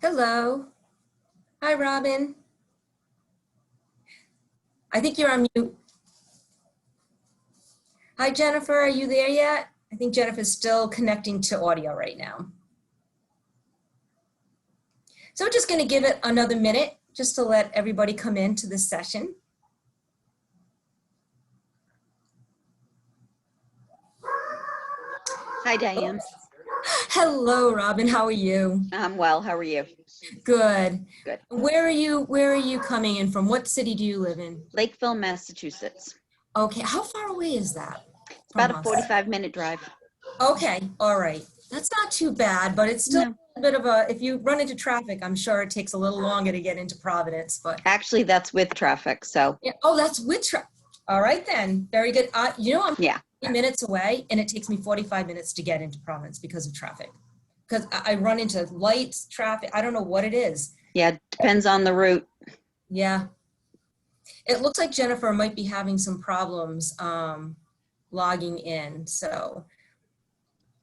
Hello. Hi, Robin. I think you're on mute. Hi, Jennifer. Are you there yet? I think Jennifer's still connecting to audio right now. So we're just going to give it another minute just to let everybody come into this session. Hi, Diane. Hello, Robin. How are you? I'm well. How are you? Good. Good. Where are you coming in from? What city do you live in? Lakeville, Massachusetts. Okay. How far away is that About from a us? 45-minute drive. Okay. All right. That's not too bad, but it's still No. a bit of a, if you run into traffic, I'm sure it takes a little longer to get into Providence, but Actually, that's with traffic, so yeah. Oh, that's with traffic. All right then. Very good. I'm yeah. 30 minutes away and it takes me 45 minutes to get into Providence because of traffic. Because I run into lights, traffic. I don't know what it is. Yeah, depends on the route. Yeah. It looks like Jennifer might be having some problems logging in. So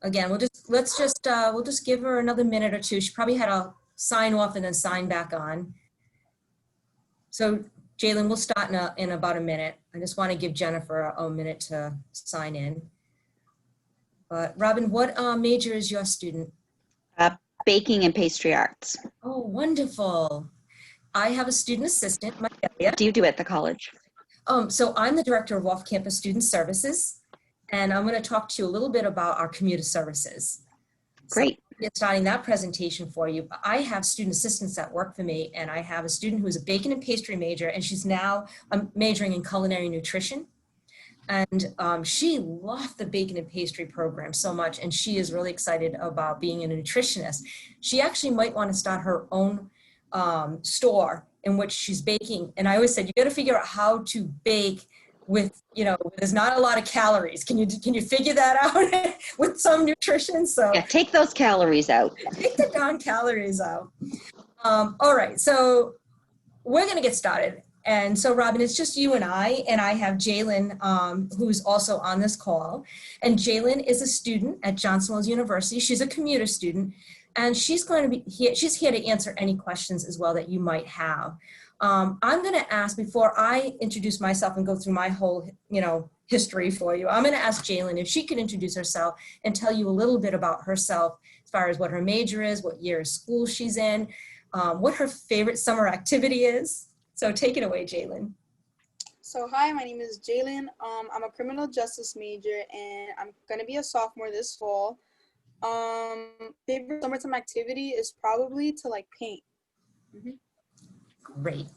again, we'll just give her another minute or two. She probably had to sign off and then sign back on. So Jalen, we'll start in about a minute. I just want to give Jennifer a minute to sign in. But Robin, what major is your student? Baking and pastry arts. Oh, wonderful. I have a student assistant, Maya. What do you do at the college? So I'm the director of off-campus student services, and I'm going to talk to you a little bit about our commuter services. Great. So starting that presentation for you, I have student assistants that work for me, and I have a student who's a baking and pastry major, and she's now majoring in culinary nutrition. And she loved the baking and pastry program so much, and she is really excited about being a nutritionist. She actually might want to start her own store in which she's baking. And I always said, you got to figure out how to bake with, there's not a lot of calories. Can you figure that out with some nutrition? So Yeah, take those calories out. take the darn calories out. All right, so we're going to get started. And so, Robin, it's just you and I have Jalen, who's also on this call. And Jalen is a student at Johnson Wales University. She's a commuter student, and she's going to be here. She's here to answer any questions as well that you might have. I'm going to ask, before I introduce myself and go through my whole, history for you, I'm going to ask Jalen if she could introduce herself and tell you a little bit about herself as far as what her major is, what year of school she's in, what her favorite summer activity is. So take it away, Jalen. So hi, my name is Jalen. I'm a criminal justice major and I'm gonna be a sophomore this fall. Favorite summertime activity is probably to paint. Great.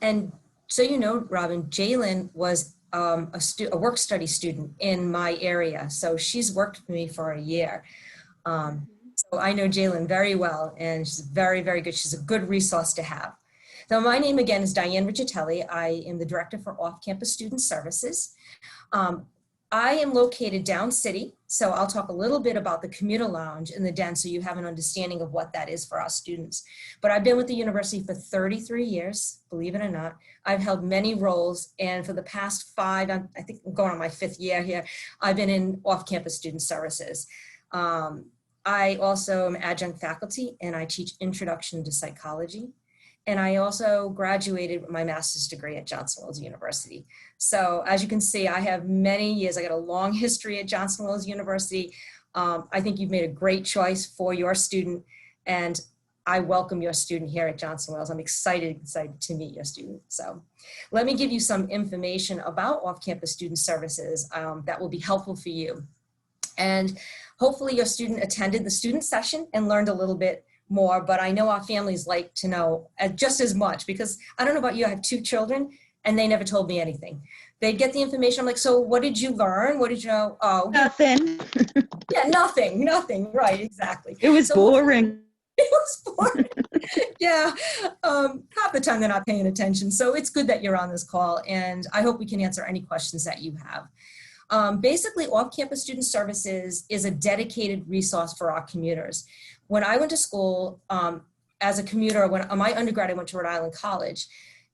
And so Robin, Jalen was a work study student in my area. So she's worked with me for a year. So I know Jalen very well, and she's very, very good. She's a good resource to have. So my name again is Diane Riccitelli. I am the director for off-campus student services. I am located down city, so I'll talk a little bit about the commuter lounge in the Den so you have an understanding of what that is for our students. But I've been with the university for 33 years, believe it or not. I've held many roles, and for the past 5, I think I'm going on my 5th year here, I've been in off-campus student services. I also am adjunct faculty, and I teach introduction to psychology. And I also graduated with my master's degree at Johnson Wales University. So as you can see, I have many years. I got a long history at Johnson Wales University. I think you've made a great choice for your student, and I welcome your student here at Johnson Wales. I'm excited to meet your student. So let me give you some information about off-campus student services that will be helpful for you. And hopefully your student attended the student session and learned a little bit more, but I know our families like to know just as much, because I don't know about you, I have 2 children and they never told me anything. They'd get the information. I'm like, so what did you learn? What did you know? Oh, Nothing. yeah, nothing. Right, exactly. It was boring. It was boring. Yeah, half the time they're not paying attention. So it's good that you're on this call, and I hope we can answer any questions that you have. Basically, off-campus student services is a dedicated resource for our commuters. When I went to school as a commuter, when my undergrad, I went to Rhode Island College,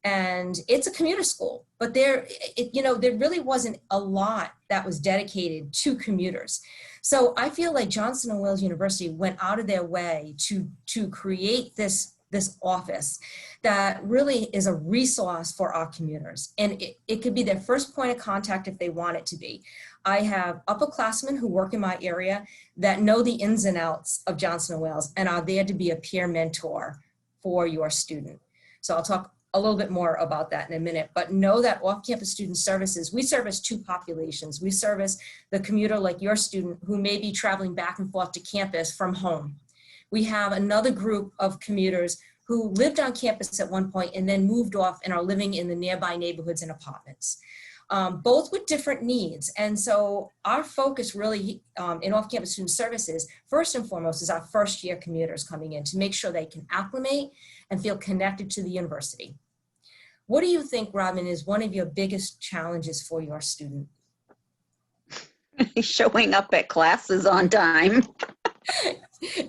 And it's a commuter school, but there really wasn't a lot that was dedicated to commuters. So I feel like Johnson & Wales University went out of their way to create this office that really is a resource for our commuters. And it could be their first point of contact if they want it to be. I have upperclassmen who work in my area that know the ins and outs of Johnson & Wales and are there to be a peer mentor for your student. So I'll talk a little bit more about that in a minute, but know that off-campus student services, we service two populations. We service the commuter like your student who may be traveling back and forth to campus from home. We have another group of commuters who lived on campus at one point and then moved off and are living in the nearby neighborhoods and apartments, both with different needs. And so our focus really in off-campus student services, first and foremost, is our first-year commuters coming in to make sure they can acclimate and feel connected to the university. What do you think, Robin, is one of your biggest challenges for your student? Showing up at classes on time.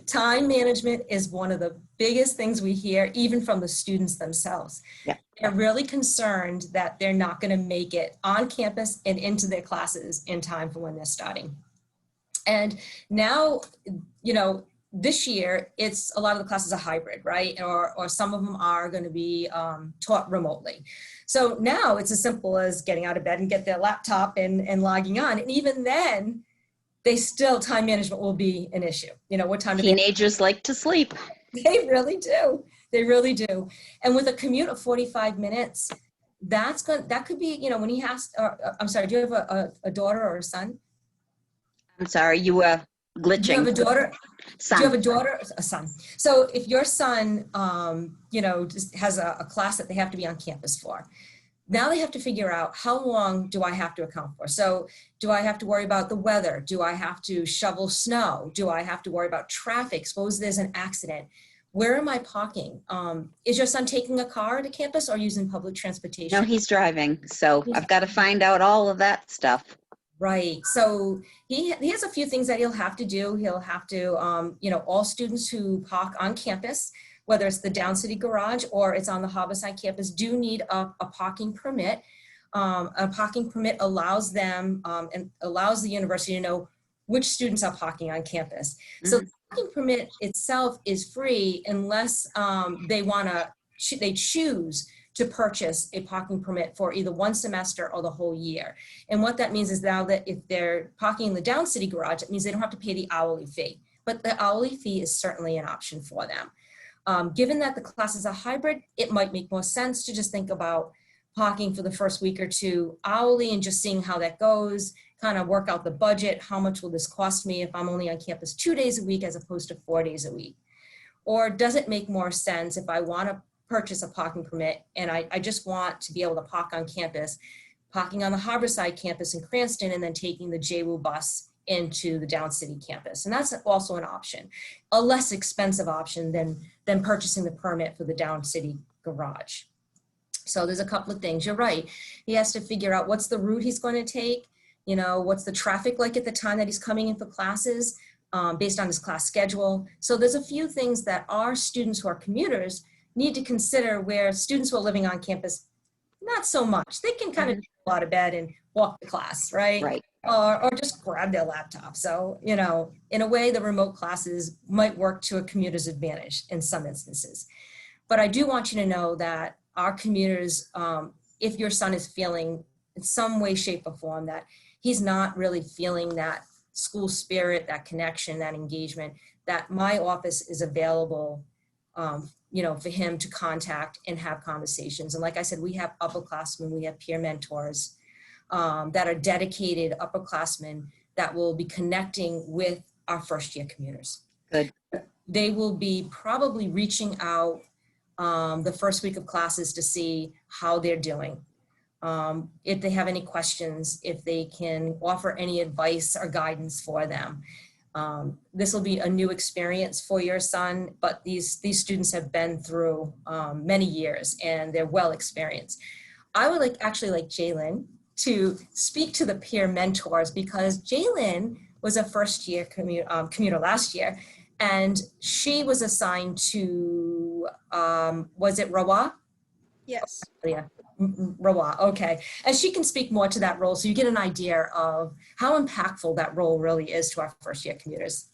Time management is one of the biggest things we hear, even from the students themselves. Yeah. They're really concerned that they're not going to make it on campus and into their classes in time for when they're starting. And now, this year, it's a lot of the classes are hybrid, right? Or some of them are going to be taught remotely. So now it's as simple as getting out of bed and get their laptop and logging on. And even then, time management will be an issue. What time do Teenagers like to sleep. They really do. They really do. And with a commute of 45 minutes, that could be, when he has, I'm sorry, do you have a daughter or a son? I'm sorry, you were glitching. Do you have a daughter? Son. Do you have a daughter? A son. So if your son, just has a class that they have to be on campus for, now they have to figure out how long do I have to account for? So do I have to worry about the weather? Do I have to shovel snow? Do I have to worry about traffic? Suppose there's an accident. Where am I parking? Is your son taking a car to campus or using public transportation? No, he's driving. So I've got to find out all of that stuff. Right. So he has a few things that he'll have to do. He'll have to, all students who park on campus, whether it's the Down City Garage or it's on the Harborside campus, do need a parking permit. A parking permit allows them and allows the university to know which students are parking on campus. Mm-hmm. So the parking permit itself is free unless they choose to purchase a parking permit for either one semester or the whole year. And what that means is now that if they're parking in the Down City Garage, it means they don't have to pay the hourly fee. But the hourly fee is certainly an option for them. Given that the classes are hybrid, it might make more sense to just think about parking for the first week or two hourly and just seeing how that goes, kind of work out the budget. How much will this cost me if I'm only on campus 2 days a week as opposed to 4 days a week? Or does it make more sense if I want to purchase a parking permit and I just want to be able to park on campus, parking on the Harborside campus in Cranston and then taking the JWU bus into the Down City campus. And that's also an option, a less expensive option than purchasing the permit for the Down City Garage. So there's a couple of things. You're right. He has to figure out what's the route he's going to take, what's the traffic like at the time that he's coming in for classes based on his class schedule. So there's a few things that our students who are commuters need to consider where students who are living on campus, not so much. They can kind of get out of bed and walk to class, right? Right. Or just grab their laptop. So, in a way, the remote classes might work to a commuter's advantage in some instances. But I do want you to know that our commuters, if your son is feeling in some way, shape, or form that he's not really feeling that school spirit, that connection, that engagement, that my office is available for him to contact and have conversations. And like I said, we have upperclassmen, we have peer mentors that are dedicated upperclassmen that will be connecting with our first year commuters. Good. They will be probably reaching out the first week of classes to see how they're doing. If they have any questions, if they can offer any advice or guidance for them. This will be a new experience for your son, but these students have been through many years and they're well experienced. I would like Jaylin to speak to the peer mentors because Jaylin was a first year commuter last year and she was assigned to, was it Rawa? Yes. Yeah, Rawa, okay. And she can speak more to that role, so you get an idea of how impactful that role really is to our first year commuters.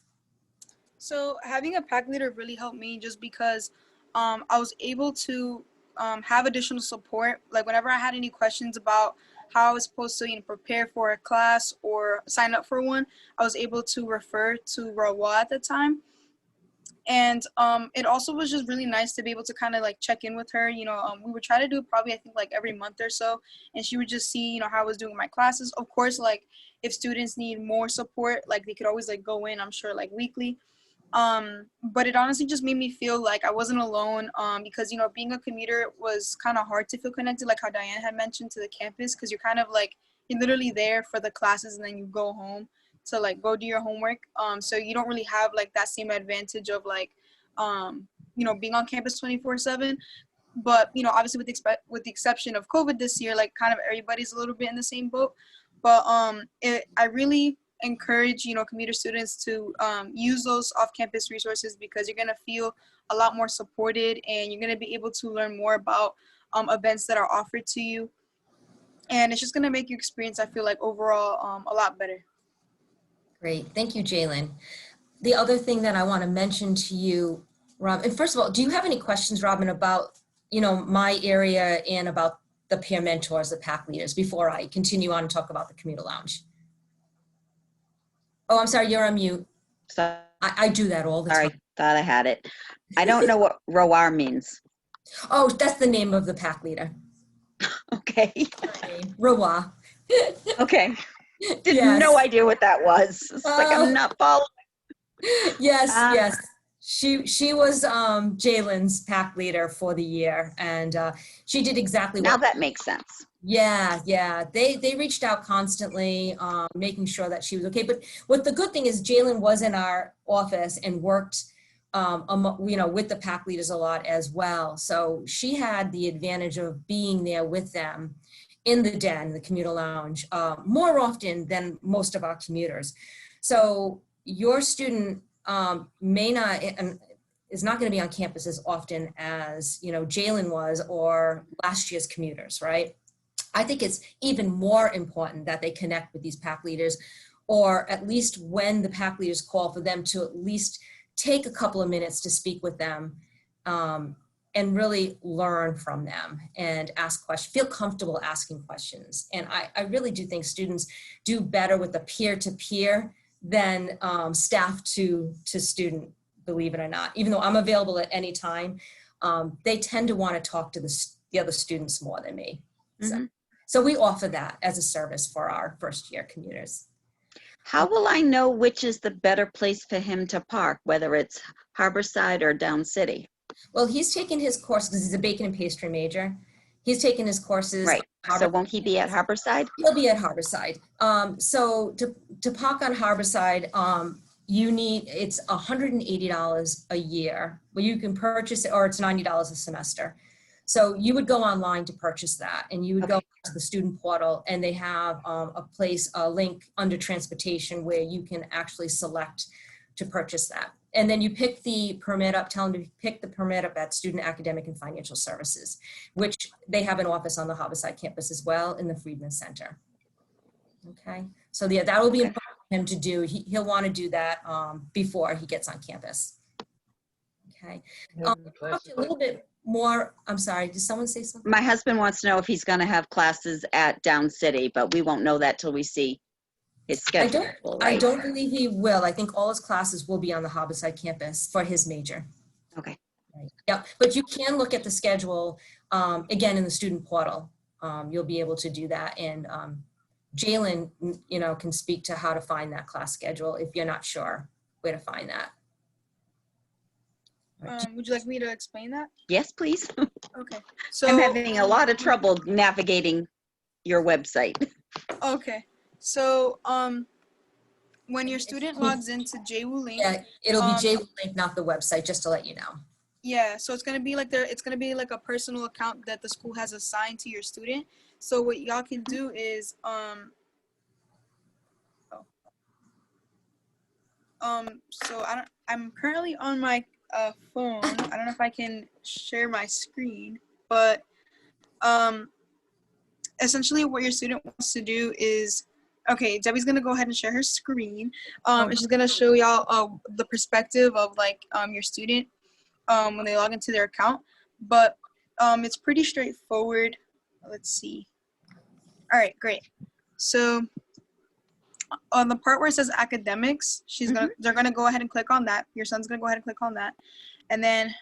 So having a pack leader really helped me just because I was able to have additional support. Like whenever I had any questions about how I was supposed to, prepare for a class or sign up for one, I was able to refer to Rawa at the time. And it also was just really nice to be able to kind of like check in with her. We would try to do it probably I think like every month or so, and she would just see how I was doing my classes. Of course, like if students need more support, like they could always like go in, I'm sure, like weekly. But it honestly just made me feel like I wasn't alone, because being a commuter was kind of hard to feel connected, like how Diane had mentioned, to the campus, because you're kind of like you're literally there for the classes and then you go home to like go do your homework. So you don't really have like that same advantage of like being on campus 24/7. But obviously with the exception of COVID this year, like kind of everybody's a little bit in the same boat. But I really encourage commuter students to use those off-campus resources, because you're gonna feel a lot more supported, and you're gonna be able to learn more about events that are offered to you, and it's just gonna make your experience, I feel like, overall a lot better. Great, thank you, Jalen. The other thing that I want to mention to you, Rob, and first of all, do you have any questions, Robin, about, my area and about the peer mentors, the pack leaders, before I continue on and talk about the commuter lounge? Oh, I'm sorry, you're on mute. Sorry, I do that all the time. thought I had it. I don't know what Rawar means. Oh, that's the name of the pack leader. Okay. Rawa. Okay. Yes. No idea what that was. It's like Oh. I'm not following. Yes, Ah. yes. She was Jalen's pack leader for the year, and she did exactly Now what. that makes sense. Yeah, yeah. They reached out constantly, making sure that she was okay. But what the good thing is, Jalen was in our office and worked, with the pack leaders a lot as well. So she had the advantage of being there with them in the den, the commuter lounge, more often than most of our commuters. So your student may not and is not going to be on campus as often as Jalen was, or last year's commuters, right? I think it's even more important that they connect with these pack leaders, or at least when the pack leaders call, for them to at least take a couple of minutes to speak with them, and really learn from them and ask questions, feel comfortable asking questions. And I really do think students do better with the peer-to-peer than staff to student, believe it or not. Even though I'm available at any time, they tend to want to talk to the other students more than me. Mm-hmm. So we offer that as a service for our first year commuters. How will I know which is the better place for him to park, whether it's Harborside or Down City? Well, he's taken his course because he's a bacon and pastry major. He's taken his courses. Right. So won't he be at Harborside? He'll be at Harborside. So to park on Harborside, it's $180 a year. Well, you can purchase it, or it's $90 a semester. So you would go online to purchase that, and you would go to the student portal, and they have a link under transportation where you can actually select to purchase that. And then you pick the permit up, tell them to pick the permit up at Student Academic and Financial Services, which they have an office on the Harborside campus as well, in the Friedman Center. Okay, so yeah, that will be important for him to do. He'll want to do that before he gets on campus. Okay, talk to you a little bit more. I'm sorry, did someone say something? My husband wants to know if he's going to have classes at Down City, but we won't know that till we see his schedule. I don't believe he will. I think all his classes will be on the Harborside campus for his major. Okay. Right. Yeah, but you can look at the schedule again in the student portal. You'll be able to do that, and Jalen, can speak to how to find that class schedule if you're not sure where to find that. Would you like me to explain that? Yes, please. Okay. So I'm having a lot of trouble navigating your website. Okay. So when your student logs into JWU Link, Yeah, it'll be JWU Link, not the website, just to let you know. yeah, so it's gonna be like a personal account that the school has assigned to your student. So what y'all can do is so I'm currently on my phone. I don't know if I can share my screen, but essentially what your student wants to do is, okay, Debbie's gonna go ahead and share her screen, and she's gonna show y'all the perspective of like your student when they log into their account. But it's pretty straightforward. Let's see. All right, great. So on the part where it says academics, they're gonna go ahead and click on that. Your son's gonna go ahead and click on that, and then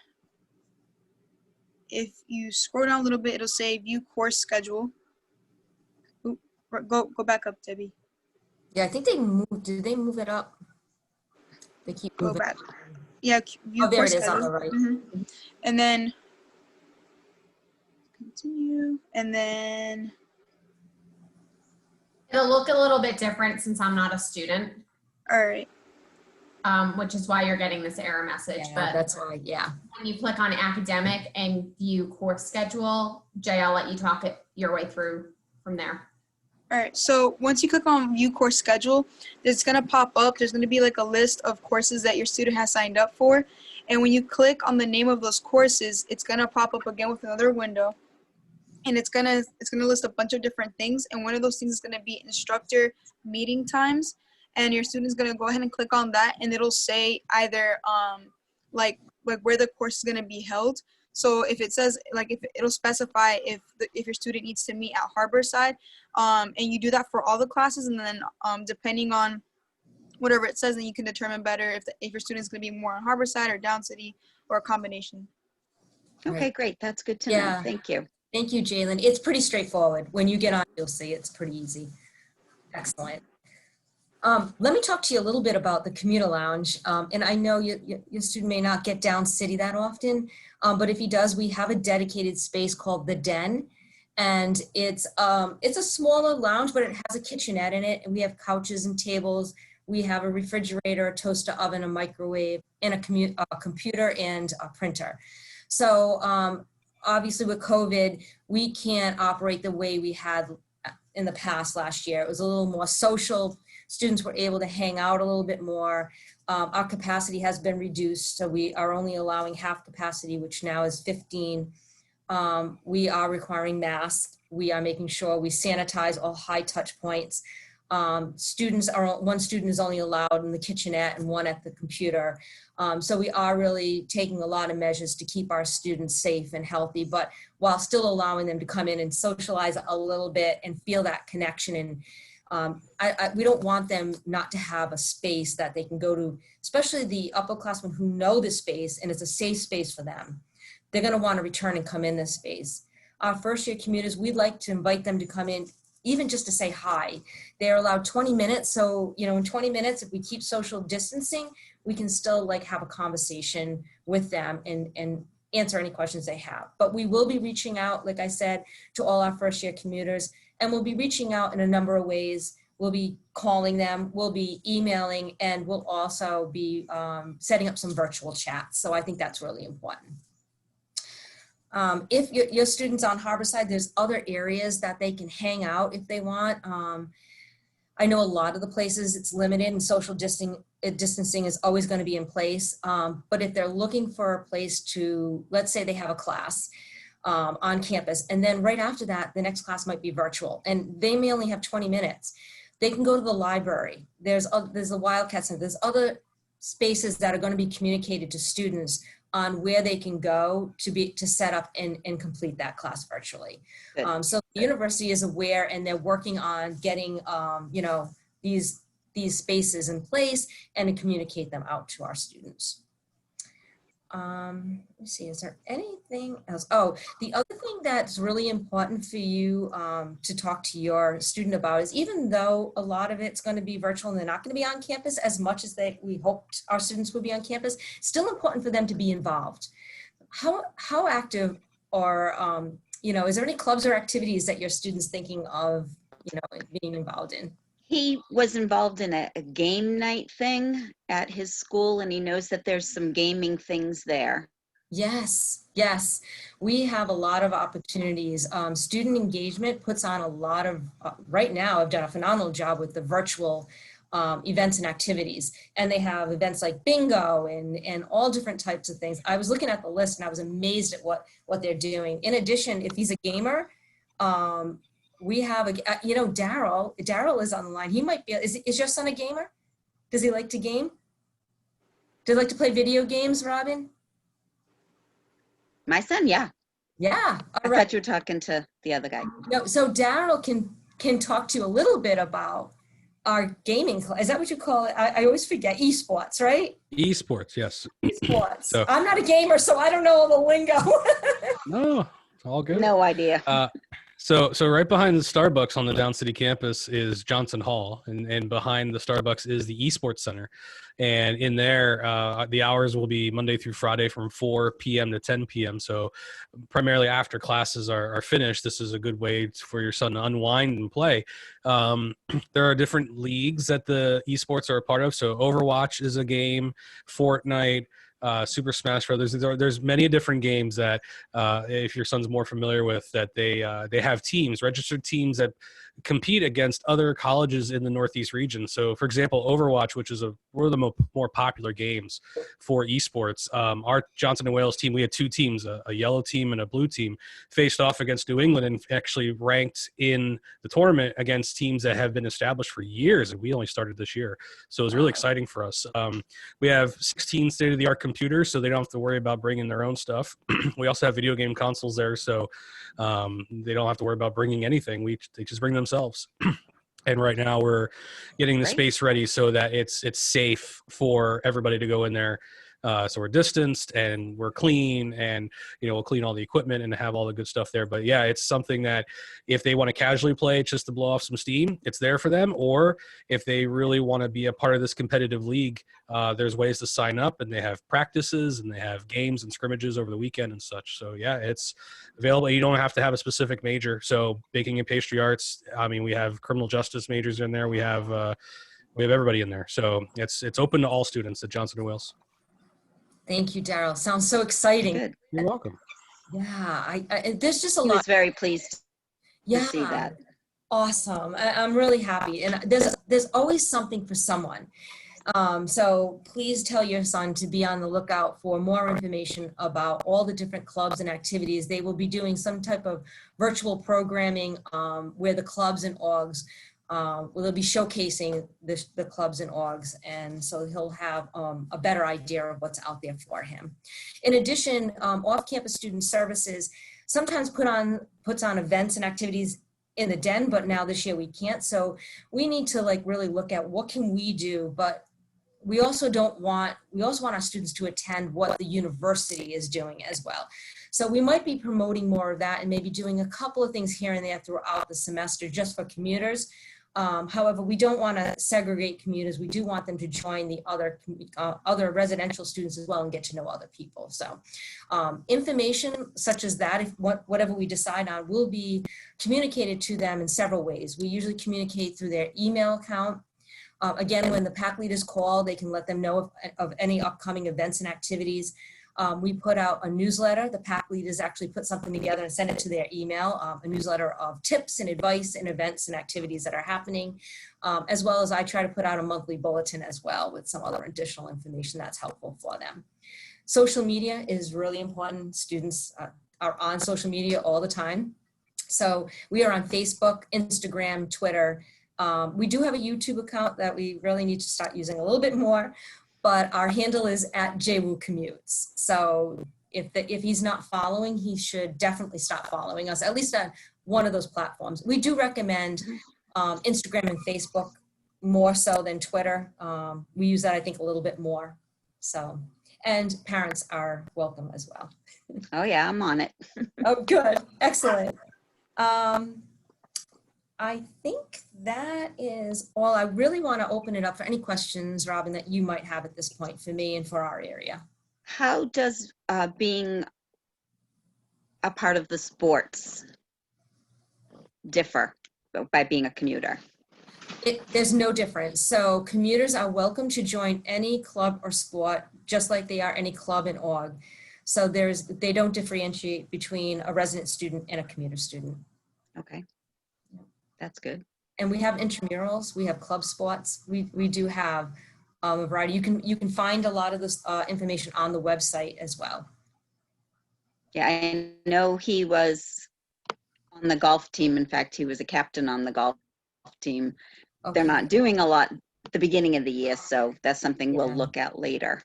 if you scroll down a little bit, it'll say view course schedule. Oop, go back up, Debbie. Yeah, I think they moved. Did they move it up? They keep Go moving. back. Yeah, view Oh, there course it is on schedule. the right. And then continue, and then It'll look a little bit different since I'm not a student, all right. which is why you're getting this error message. Yeah, But that's why. Yeah. when you click on academic and view course schedule, Jay, I'll let you talk it your way through from there. All right, so once you click on view course schedule, it's gonna pop up. There's gonna be like a list of courses that your student has signed up for. And when you click on the name of those courses, it's gonna pop up again with another window. And it's gonna list a bunch of different things. And one of those things is gonna be instructor meeting times. And your student's gonna go ahead and click on that, and it'll say either like where the course is gonna be held. So if it says, like, if it'll specify if your student needs to meet at Harborside, and you do that for all the classes, and then depending on whatever it says, then you can determine better if your student's going to be more on Harborside or Down City or a combination. Okay, Right. great. That's good to Yeah. know. Thank you. Thank you, Jalen. It's pretty straightforward. When you get on, you'll see it's pretty easy. Excellent. Let me talk to you a little bit about the commuter lounge. And I know your student may not get Down City that often, but if he does, we have a dedicated space called the Den. And it's a smaller lounge, but it has a kitchenette in it. And we have couches and tables. We have a refrigerator, a toaster oven, a microwave, and a computer and a printer. So obviously with COVID, we can't operate the way we had in the past last year. It was a little more social. Students were able to hang out a little bit more. Our capacity has been reduced, so we are only allowing half capacity, which now is 15. We are requiring masks. We are making sure we sanitize all high touch points. One student is only allowed in the kitchenette and one at the computer. So we are really taking a lot of measures to keep our students safe and healthy, but while still allowing them to come in and socialize a little bit and feel that connection. And we don't want them not to have a space that they can go to, especially the upperclassmen who know the space and it's a safe space for them. They're going to want to return and come in this space. Our first year commuters, we'd like to invite them to come in even just to say hi. They're allowed 20 minutes. So, in 20 minutes, if we keep social distancing, we can still have a conversation with them and answer any questions they have. But we will be reaching out, like I said, to all our first year commuters, and we'll be reaching out in a number of ways. We'll be calling them, we'll be emailing, and we'll also be setting up some virtual chats. So I think that's really important. If your student's on Harborside, there's other areas that they can hang out if they want. I know a lot of the places it's limited and social distancing is always going to be in place. But if they're looking for a place to, let's say they have a class on campus, and then right after that, the next class might be virtual, and they may only have 20 minutes. They can go to the library. There's a Wildcat Center. There's other spaces that are going to be communicated to students on where they can go to set up and complete that class virtually. So the university is aware, and they're working on getting these spaces in place and to communicate them out to our students. Let's see, is there anything else? Oh, the other thing that's really important for you to talk to your student about is, even though a lot of it's going to be virtual and they're not going to be on campus as much as we hoped our students would be on campus, still important for them to be involved. How active or, is there any clubs or activities that your students thinking of, being involved in? He was involved in a game night thing at his school, and he knows that there's some gaming things there. Yes, yes. We have a lot of opportunities. Student engagement puts on a lot of, right now, I've done a phenomenal job with the virtual events and activities. And they have events like bingo and all different types of things. I was looking at the list and I was amazed at what they're doing. In addition, if he's a gamer, we have Daryl is on the line. He might be, is your son a gamer? Does he like to game? Do you like to play video games, Robin? My son, yeah. Yeah, I all right. thought you were talking to the other guy. No, so Daryl can talk to you a little bit about our gaming club. Is that what you call it? I always forget. Esports, right? Esports, yes. Esports. So- I'm not a gamer, so I don't know all the lingo. No, it's all good. No idea. So right behind the Starbucks on the Down City campus is Johnson Hall, and behind the Starbucks is the Esports Center. And in there, the hours will be Monday through Friday from 4 p.m. to 10 p.m. So primarily after classes are finished, this is a good way for your son to unwind and play. There are different leagues that the esports are a part of. So Overwatch is a game, Fortnite, Super Smash Bros. There's many different games that if your son's more familiar with, that they have teams, registered teams that compete against other colleges in the Northeast region. So for example, Overwatch, which is one of the more popular games for esports, our Johnson & Wales team, we had two teams, a yellow team and a blue team, faced off against New England and actually ranked in the tournament against teams that have been established for years, and we only started this year. So it was really exciting for us. We have 16 state-of-the-art computers, so they don't have to worry about bringing their own stuff. We also have video game consoles there, so they don't have to worry about bringing anything. They just bring themselves. And right now we're getting the Great. space ready so that it's safe for everybody to go in there. So we're distanced and we're clean, and we'll clean all the equipment and have all the good stuff there. But yeah, it's something that if they want to casually play just to blow off some steam, it's there for them. Or if they really want to be a part of this competitive league, there's ways to sign up, and they have practices and they have games and scrimmages over the weekend and such. So yeah, it's available. You don't have to have a specific major. So baking and pastry arts, I mean, we have criminal justice majors in there. We have everybody in there. So it's open to all students at Johnson & Wales. Thank you, Daryl. Sounds so exciting. Good. You're welcome. Yeah, there's just a He lot. was very pleased to Yeah, see that. awesome. I'm really happy, and there's always something for someone. So please tell your son to be on the lookout for more information about all the different clubs and activities. They will be doing some type of virtual programming where the clubs and orgs they'll be showcasing the clubs and orgs, and so he'll have a better idea of what's out there for him. In addition, off-campus student services sometimes puts on events and activities in the den, but now this year we can't. So we need to really look at what can we do, but we also want our students to attend what the university is doing as well. So we might be promoting more of that and maybe doing a couple of things here and there throughout the semester just for commuters. However, we don't want to segregate commuters. We do want them to join the other residential students as well and get to know other people. So information such as that, whatever we decide on, will be communicated to them in several ways. We usually communicate through their email account. Again, when the PAC leaders call, they can let them know of any upcoming events and activities. We put out a newsletter. The PAC leaders actually put something together and send it to their email, a newsletter of tips and advice and events and activities that are happening, as well as I try to put out a monthly bulletin as well with some other additional information that's helpful for them. Social media is really important. Students are on social media all the time. So we are on Facebook, Instagram, Twitter. We do have a YouTube account that we really need to start using a little bit more, but our handle is @JWooCommutes. So if he's not following, he should definitely stop following us, at least on one of those platforms. We do recommend Instagram and Facebook more so than Twitter. We use that, I think, a little bit more. So, and parents are welcome as well. Oh yeah, I'm on it. Oh, good. Excellent. I think that is all. I really want to open it up for any questions, Robin, that you might have at this point for me and for our area. How does being a part of the sports differ by being a commuter? There's no difference. So commuters are welcome to join any club or sport, just like they are any club and org. So they don't differentiate between a resident student and a commuter student. Okay, that's good. And we have intramurals, we have club sports, we do have a variety. You can find a lot of this information on the website as well. Yeah, I know he was on the golf team. In fact, he was a captain on the golf team. They're Okay. not doing a lot at the beginning of the year, so that's something we'll Yeah. look at later.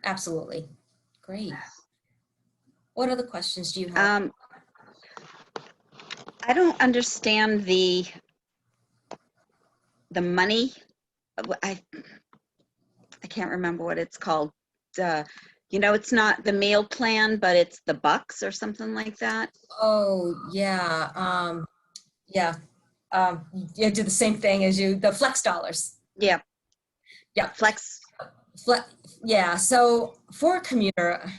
Absolutely. Great. What other questions do you have? I don't understand the money. I can't remember what it's called. It's not the meal plan, but it's the bucks or something like that. Oh, yeah. Yeah. You do the same thing as the flex dollars. Yeah. Yeah. Flex. Yeah. So for a commuter,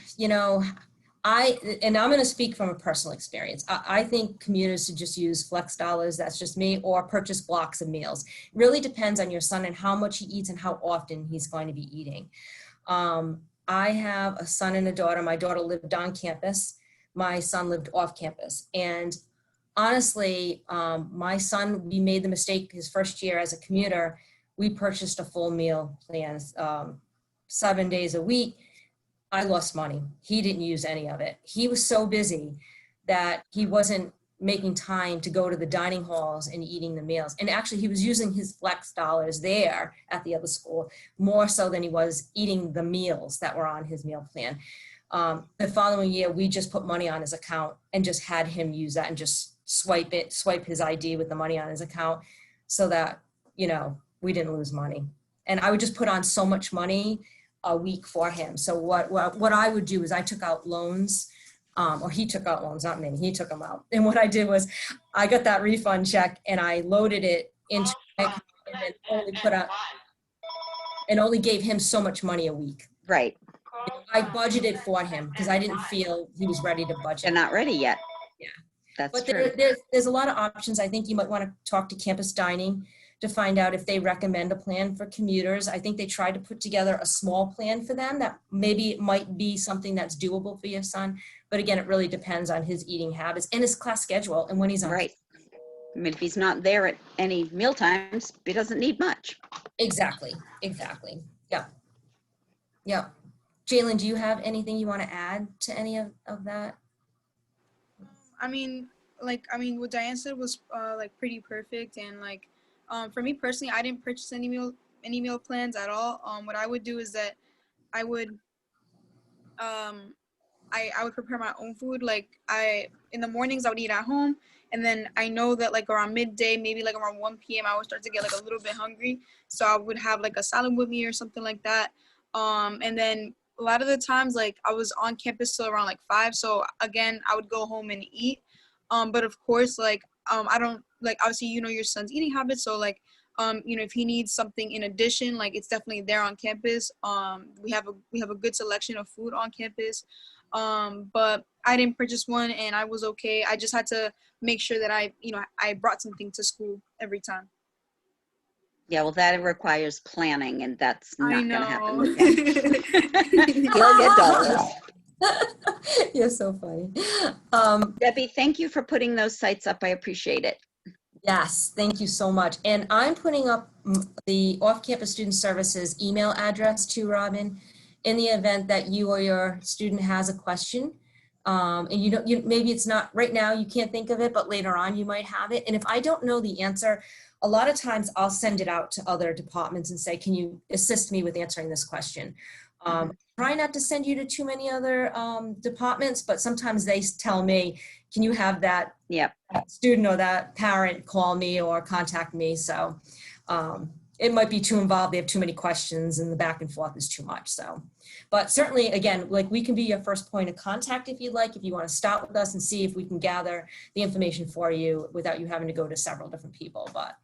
and I'm going to speak from a personal experience. I think commuters should just use flex dollars. That's just me, or purchase blocks of meals. It really depends on your son and how much he eats and how often he's going to be eating. I have a son and a daughter. My daughter lived on campus. My son lived off campus. And honestly, my son, we made the mistake his first year as a commuter. We purchased a full meal plan, 7 days a week. I lost money. He didn't use any of it. He was so busy that he wasn't making time to go to the dining halls and eating the meals. And actually, he was using his flex dollars there at the other school more so than he was eating the meals that were on his meal plan. The following year, we just put money on his account and just had him use that and just swipe his ID with the money on his account so that, we didn't lose money. And I would just put on so much money a week for him. So what I would do is I took out loans, or he took out loans, not me, he took them out. And what I did was I got that refund check and I loaded it into my account and only gave him so much money a week. Right. I budgeted for him because I didn't feel he was ready to budget. They're not ready yet. Yeah. That's But true. there's a lot of options. I think you might want to talk to Campus Dining to find out if they recommend a plan for commuters. I think they tried to put together a small plan for them that maybe might be something that's doable for your son. But again, it really depends on his eating habits and his class schedule and when he's on. Right. I mean, if he's not there at any meal times, he doesn't need much. Exactly. Yeah. Jalen, do you have anything you want to add to any of that? I mean, what Diane said was pretty perfect, and for me personally, I didn't purchase any meal plans at all. What I would do is that I would I would prepare my own food. In the mornings I would eat at home, and then I know that around midday, maybe around 1 p.m. I would start to get a little bit hungry, so I would have a salad with me or something like that. And then a lot of the times I was on campus till around 5, so again I would go home and eat. But of course I don't obviously your son's eating habits, so if he needs something in addition, it's definitely there on campus. We have a good selection of food on campus. But I didn't purchase one and I was okay. I just had to make sure that I brought something to school every time. Yeah, well, that requires planning, and that's not going to happen with I him. know. He'll get those. You're so funny. Debbie, thank you for putting those sites up. I appreciate it. Yes, thank you so much. And I'm putting up the off-campus student services email address to Robin in the event that you or your student has a question. And maybe it's not right now, you can't think of it, but later on you might have it. And if I don't know the answer, a lot of times I'll send it out to other departments and say, can you assist me with answering this question? Try not to send you to too many other departments, but sometimes they tell me, can you have that student or that parent call me or contact me? So it might be too involved. They have too many questions and the back and forth is too much. So, but certainly, again, we can be your first point of contact if you'd like, if you want to start with us and see if we can gather the information for you without you having to go to several different people. But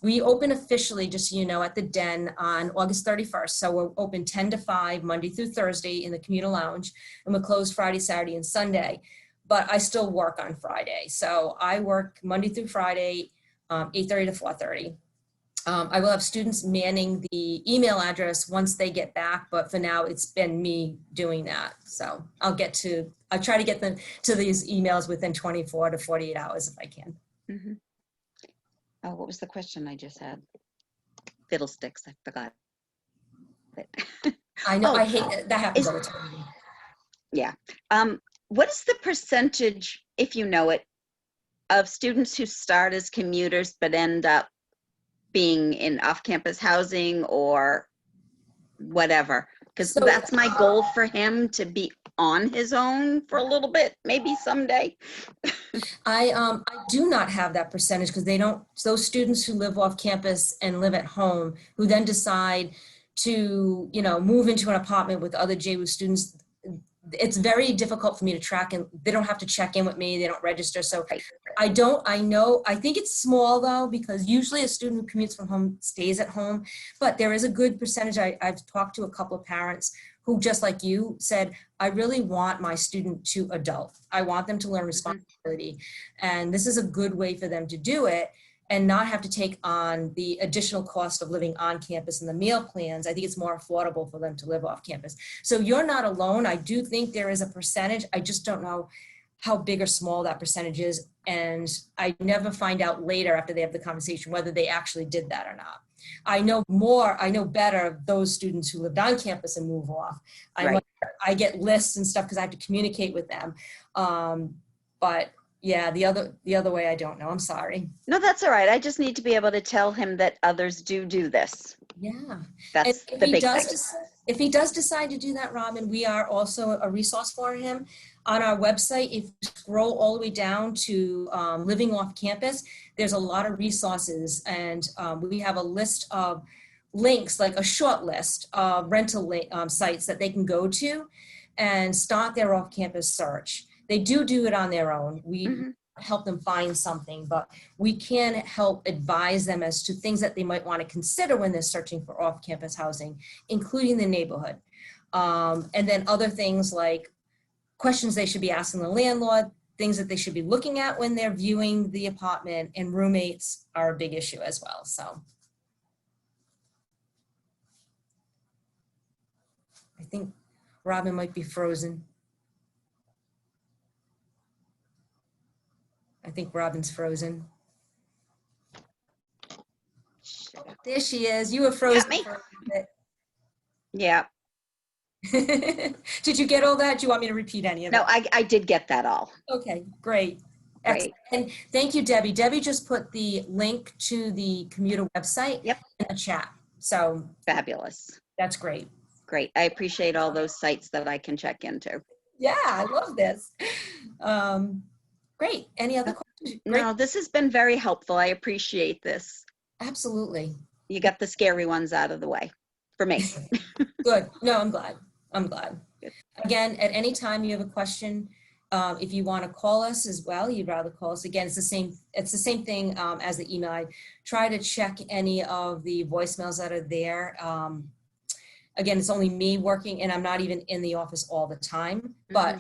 we open officially, just so you know, at the Den on August 31st. So we're open 10 to 5, Monday through Thursday in the commuter lounge, and we're closed Friday, Saturday, and Sunday. But I still work on Friday. So I work Monday through Friday, 8:30 to 4:30. I will have students manning the email address once they get back, but for now it's been me doing that. So I'll try to get them to these emails within 24 to 48 hours if I can. Mm-hmm. Oh, what was the question I just had? Fiddlesticks, I forgot it. I know, Oh, I hate that. That happens is- all the time. Yeah. What is the percentage, if you know it, of students who start as commuters but end up being in off-campus housing or whatever? Because So- that's my goal for him, to be on his own for a little bit, maybe someday. I do not have that percentage because they don't, those students who live off campus and live at home, who then decide to, you know, move into an apartment with other JWU students, it's very difficult for me to track, and they don't have to check in with me, they don't register. So Right. I think it's small though, because usually a student who commutes from home stays at home, but there is a good percentage. I've talked to a couple of parents who, just like you, said, I really want my student to adult. I want them to learn responsibility. And this is a good way for them to do it and not have to take on the additional cost of living on campus and the meal plans. I think it's more affordable for them to live off campus. So you're not alone. I do think there is a percentage. I just don't know how big or small that percentage is. And I never find out later after they have the conversation whether they actually did that or not. I know better of those students who lived on campus and move off. Right. I get lists and stuff because I have to communicate with them. But yeah, the other way, I don't know. I'm sorry. No, that's all right. I just need to be able to tell him that others do this. Yeah. That's And the big thing. if he does decide to do that, Robin, we are also a resource for him. On our website, if you scroll all the way down to living off campus, there's a lot of resources, and we have a list of links, like a short list of rental sites that they can go to and start their off-campus search. They do it on their own. We help them find something, but we can help advise them as to things that they might want to consider when they're searching for off-campus housing, including the neighborhood. And then other things like questions they should be asking the landlord, things that they should be looking at when they're viewing the apartment, and roommates are a big issue as well. So I think Robin might be frozen. I think Robin's frozen. There she is. You were frozen me. for a Yeah. bit. Did you get all that? Do you want me to repeat any of it? No, I did get that all. Okay, great. Excellent. And thank you, Debbie. Debbie just put the link to the commuter website Yep. in the chat. So Fabulous. that's great. Great. I appreciate all those sites that I can check into. Yeah, I love this. Great. Any other questions? Great. No, this has been very helpful. I appreciate this. Absolutely. You got the scary ones out of the way for me. Good. No, I'm glad. I'm glad. Good. Again, at any time you have a question, if you want to call us as well, you'd rather call us. Again, it's the same thing as the email. I try to check any of the voicemails that are there. Again, it's only me working, and I'm not even in the office all the time. But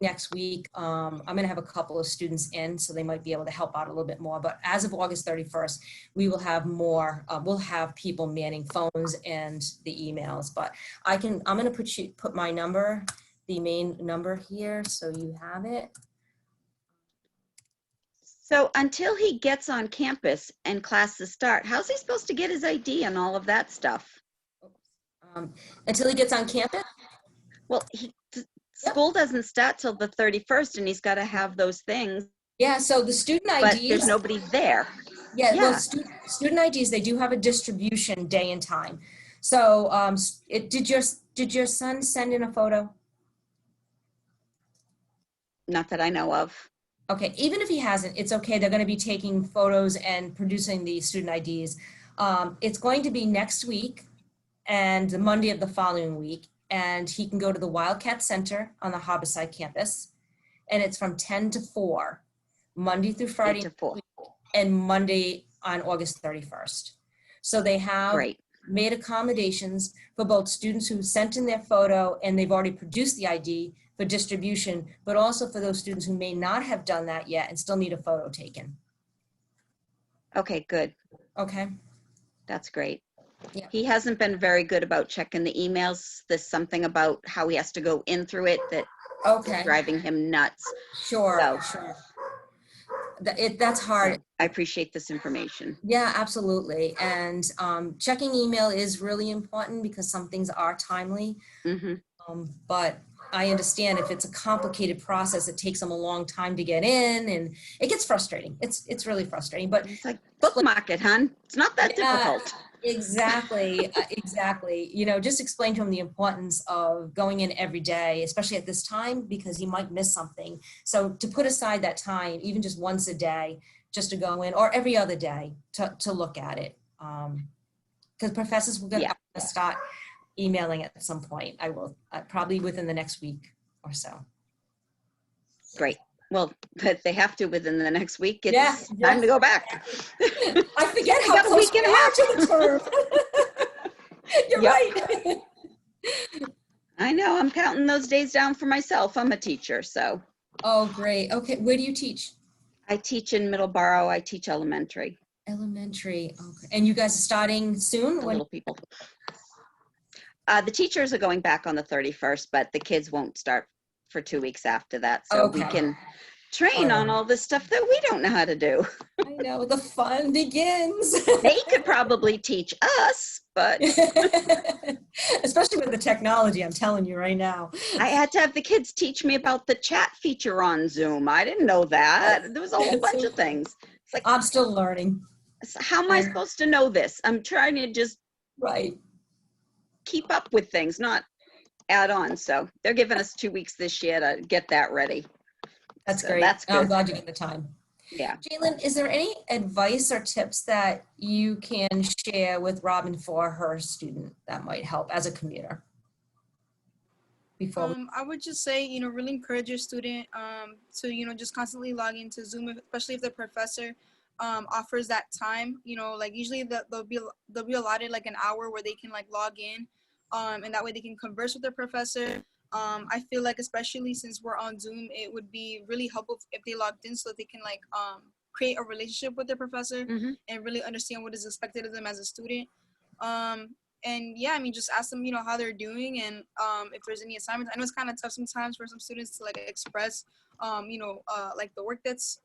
next week, I'm going to have a couple of students in, so they might be able to help out a little bit more. But as of August 31st, we will have more. We'll have people manning phones and the emails. But I'm going to put my number, the main number here, so you have it. So until he gets on campus and classes start, how's he supposed to get his ID and all of that stuff? Until he gets on campus. Well, school doesn't start till the 31st, and he's got to have those things, Yeah, so the student but IDs. there's nobody there. Yeah, well, Yeah. student IDs, they do have a distribution day and time. So did your son send in a photo? Not that I know of. Okay, even if he hasn't, it's okay. They're going to be taking photos and producing the student IDs. It's going to be next week and the Monday of the following week. And he can go to the Wildcat Center on the Harborside campus. And it's from 10 to 4, Monday through 8 Friday, to 4. and Monday on August 31st. So they have Great. made accommodations for both students who sent in their photo and they've already produced the ID for distribution, but also for those students who may not have done that yet and still need a photo taken. Okay, good. Okay. That's great. Yeah. He hasn't been very good about checking the emails. There's something about how he has to go in through it that is Okay. driving him nuts. Sure. So- Sure. That's hard. So I appreciate this information. Yeah, absolutely. And checking email is really important because some things are timely. Mhm. But I understand if it's a complicated process, it takes them a long time to get in, and it gets frustrating. It's really frustrating. But It's like, bookmark it, hon. It's not that Yeah. difficult. exactly, exactly. Just explain to him the importance of going in every day, especially at this time, because he might miss something. So to put aside that time, even just once a day, just to go in, or every other day to look at it. Because professors will Yeah. start emailing at some point. I will, probably within the next week or so. Great. Well, but they have to within the next week. It's Yeah, time to go back. I forget We how got a close week we and a are half. to the term. You're Yep. right. I know, I'm counting those days down for myself. I'm a teacher, so Oh, great. Okay, where do you teach? I teach in Middleborough. I teach elementary, Elementary. Okay. And you guys are starting soon? the When? little people. The teachers are going back on the 31st, but the kids won't start for 2 weeks after that. So we Okay. can train on all this stuff that we don't know how to do. I know, the fun begins. They could probably teach us, but Especially with the technology, I'm telling you right now. I had to have the kids teach me about the chat feature on Zoom. I didn't know that. There was a whole That's bunch so of things. It's like, I'm still learning. how am I supposed to know this? I'm trying to just Right. keep up with things, not add on. So they're giving us 2 weeks this year to get that ready. That's So great. that's I'm good. glad you get the time. Yeah. Jalen, is there any advice or tips that you can share with Robin for her student that might help as a commuter? Before we, I would just say, really encourage your student to, just constantly log into Zoom, especially if the professor offers that time. Like usually they'll be allotted like an hour where they can like log in, and that way they can converse with their professor. I feel like especially since we're on Zoom, it would be really helpful if they logged in so that they can like create a relationship with their professor Mhm. and really understand what is expected of them as a student. And yeah, I mean, just ask them, how they're doing and if there's any assignments. I know it's kind of tough sometimes for some students to like express, like the work that's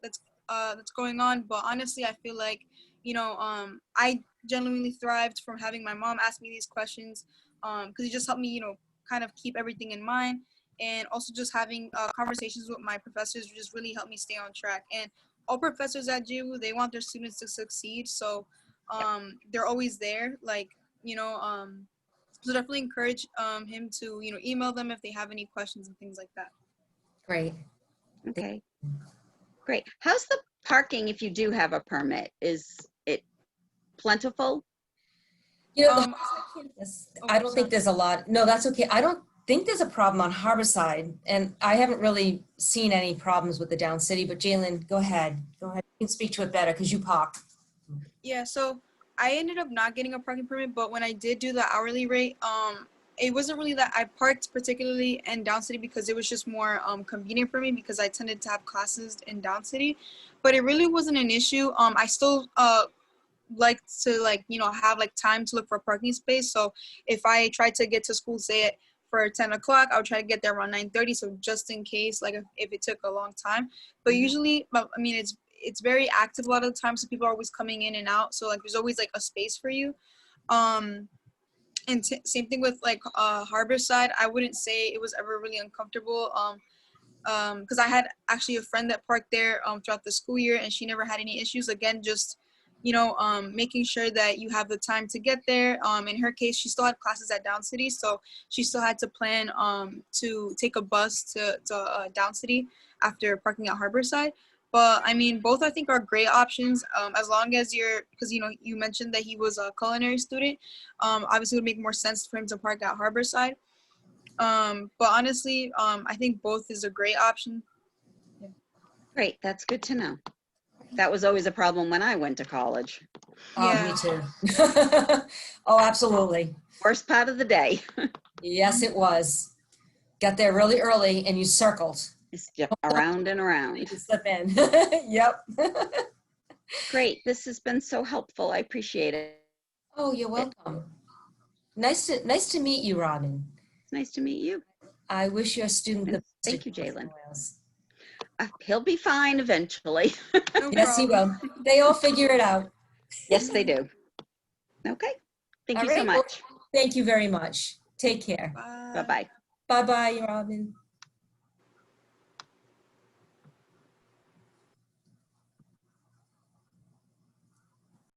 going on. But honestly, I feel like, I genuinely thrived from having my mom ask me these questions because it just helped me, kind of keep everything in mind. And also just having conversations with my professors just really helped me stay on track. And all professors at JU, they want their students to succeed. So they're always there. Like, so definitely encourage him to, email them if they have any questions and things like that. great. Okay. Great. How's the parking if you do have a permit? Is it plentiful? The Um, Harborside campus, oh, I don't think sorry. there's a lot. No, that's okay. I don't think there's a problem on Harborside, and I haven't really seen any problems with the Down City. But Jalen, go ahead. Go ahead. You can speak to it better because you park. Yeah, so I ended up not getting a parking permit, but when I did do the hourly rate, it wasn't really that I parked particularly in Down City because it was just more convenient for me because I tended to have classes in Down City, but it really wasn't an issue. I still like to have like time to look for a parking space. So if I tried to get to school, say it for 10 o'clock, I would try to get there around 9:30. So just in case, like if it took a long time, but usually, I mean, it's very active a lot of the time. So people are always coming in and out. So like, there's always like a space for you. And same thing with like Harborside. I wouldn't say it was ever really uncomfortable. Because I had actually a friend that parked there throughout the school year, and she never had any issues. Again, just making sure that you have the time to get there. In her case, she still had classes at Down City, so she still had to plan to take a bus to Down City after parking at Harborside. But I mean, both I think are great options as long as because you mentioned that he was a culinary student. Obviously, it would make more sense for him to park at Harborside. But honestly, I think both is a great option. Great. That's good to know. That was always a problem when I went to college. Oh, Yeah. me too. Oh, absolutely. Worst part of the day. Yes, it was. Got there really early and you circled. It's just around and You around. slip in. Yep. Great. This has been so helpful. I appreciate it. Oh, you're welcome. Nice to meet you, Robin. It's nice to meet you. I wish your student the best. Thank you, Jalen. He'll be fine eventually. No Yes, he problem. will. They all figure it out. Yes, they do. Okay. Thank All you so right, well, much. Thank you very much. Take care. Bye. Bye-bye. Bye-bye, Robin.